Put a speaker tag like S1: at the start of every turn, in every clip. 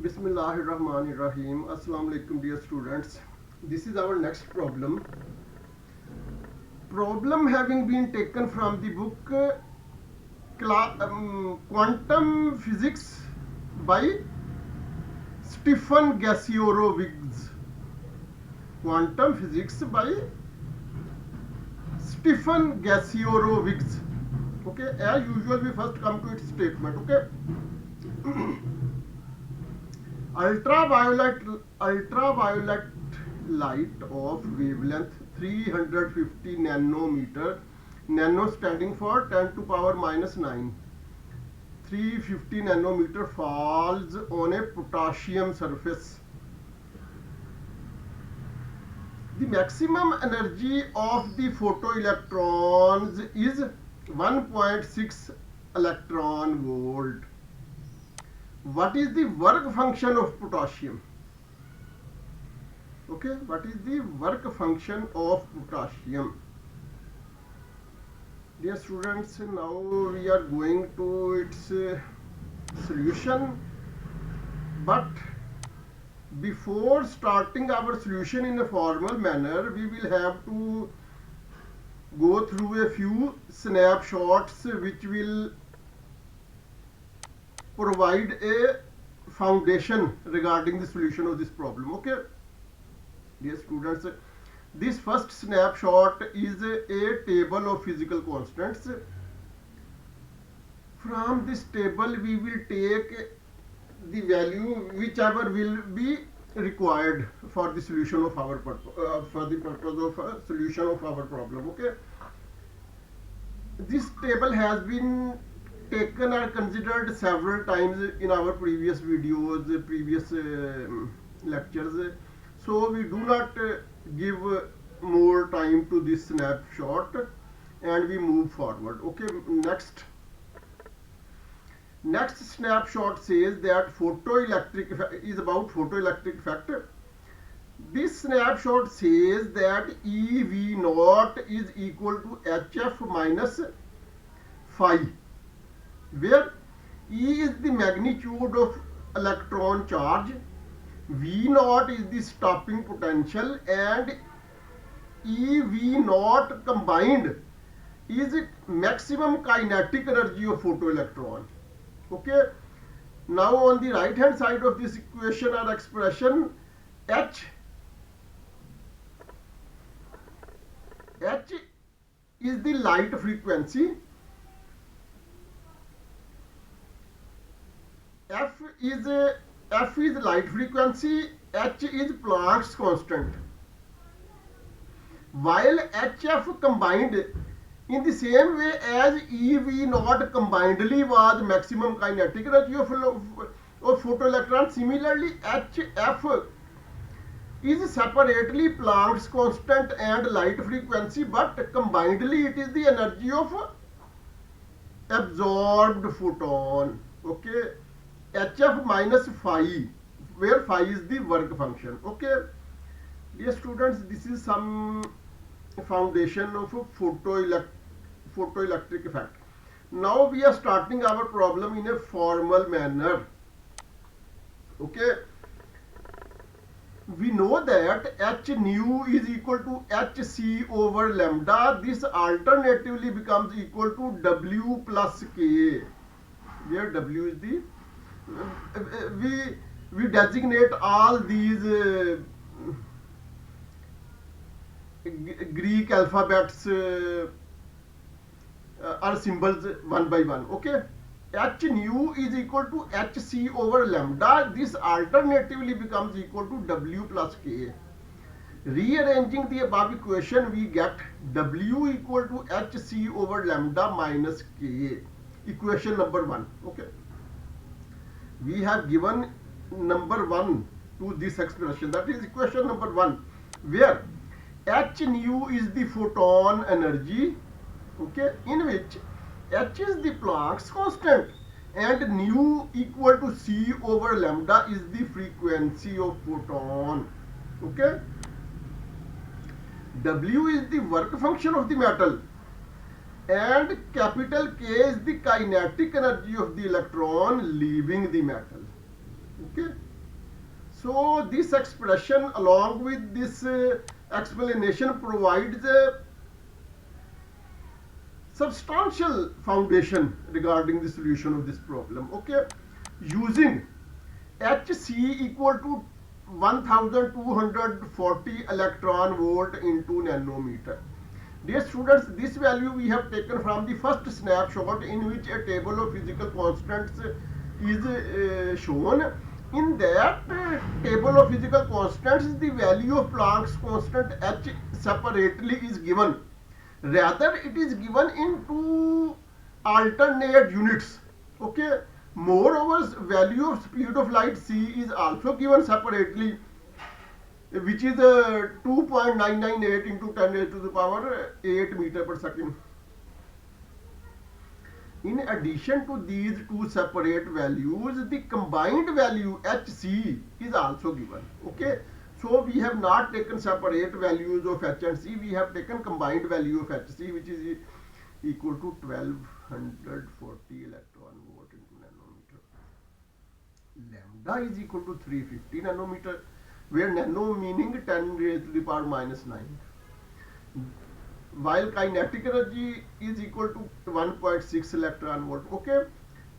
S1: Bismillahirrahmanirrahim. Assalamu alaikum, dear students. This is our next problem. Problem having been taken from the book Quantum Physics by Stephen Gasiorowicz. Quantum Physics by Stephen Gasiorowicz. Okay, as usual, we first come to its statement. Okay. Ultraviolet light of wavelength 350 nanometer, nano standing for 10 to power minus 9, 350 nanometer falls on a potassium surface. The maximum energy of the photoelectrons is 1.6 electron volt. What is the work function of potassium? Okay, what is the work function of potassium? Dear students, now we are going to its solution, but before starting our solution in a formal manner, we will have to go through a few snapshots which will provide a foundation regarding the solution of this problem. Okay, dear students, this first snapshot is a table of physical constants. From this table we will take the value whichever will be required for the solution of our for the purpose of solution of our problem. Okay, this table has been taken or considered several times in our previous videos, previous lectures, so we do not give more time to this snapshot and we move forward. Okay, next snapshot says that photoelectric effect is about photoelectric effect. This snapshot says that EV naught is equal to HF minus phi, where E is the magnitude of electron charge, V naught is the stopping potential, and EV naught combined is maximum kinetic energy of photoelectron. Okay, now on the right hand side of this equation or expression, H is the light frequency, F is light frequency, H is Planck's constant, while HF combined in the same way as EV naught combinedly was maximum kinetic energy of photoelectron. Similarly, HF is separately Planck's constant and light frequency, but combinedly it is the energy of absorbed photon. Okay, HF minus phi, where phi is the work function. Okay, dear students, this is some foundation of photoelectric effect. Now we are starting our problem in a formal manner. Okay, we know that H nu is equal to Hc over lambda. This alternatively becomes equal to W plus K, where W is the we designate all these Greek alphabets or symbols one by one. Okay, H nu is equal to Hc over lambda. This alternatively becomes equal to W plus K. Rearranging the above equation, we get W equal to Hc over lambda minus K. Equation number 1. Okay, we have given number 1 to this expression, that is equation number 1, where H nu is the photon energy, okay, in which H is the Planck's constant and nu equal to C over lambda is the frequency of photon. Okay, W is the work function of the metal and capital K is the kinetic energy of the electron leaving the metal. Okay, So this expression along with this explanation provides a substantial foundation regarding the solution of this problem. Okay, using Hc equal to 1240 electron volt into nanometer. Dear students, this value we have taken from the first snapshot in which a table of physical constants is shown. In that table of physical constants, the value of Planck's constant H separately is given. Rather, it is given in two alternate units. Okay. Moreover, value of speed of light c is also given separately, which is 2.998 into 10 raised to the power 8 meter per second. In addition to these two separate values, the combined value Hc is also given. Okay, so we have not taken separate values of H and C, we have taken combined value of Hc, which is equal to 1240 electron volt into nanometer. Lambda is equal to 350 nanometer, where nano meaning 10 raised to the power minus 9. While kinetic energy is equal to 1.6 electron volt. Okay,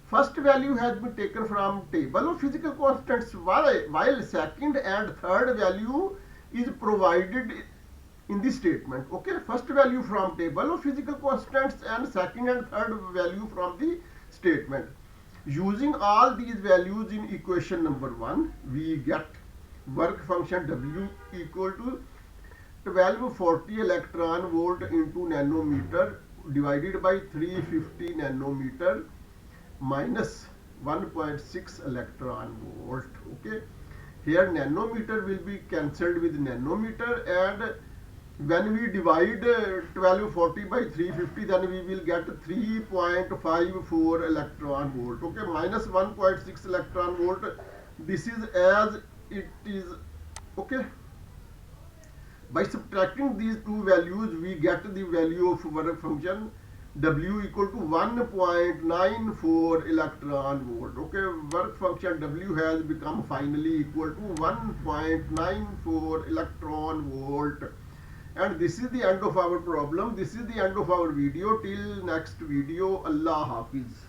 S1: first value has been taken from table of physical constants, while second and third value is provided in this statement. Okay, first value from table of physical constants and second and third value from the statement. Using all these values in equation number 1, we get work function W equal to 1240 electron volt into nanometer divided by 350 nanometer minus 1.6 electron volt. Okay, here nanometer will be cancelled with nanometer, and when we divide 1240 by 350, then we will get 3.54 electron volt. Okay, minus 1.6 electron volt. This is as it is. Okay, by subtracting these two values, we get the value of work function W equal to 1.94 electron volt. Okay, work function W has become finally equal to 1.94 electron volt. And this is the end of our problem. This is the end of our video. Till next video, Allah Hafiz.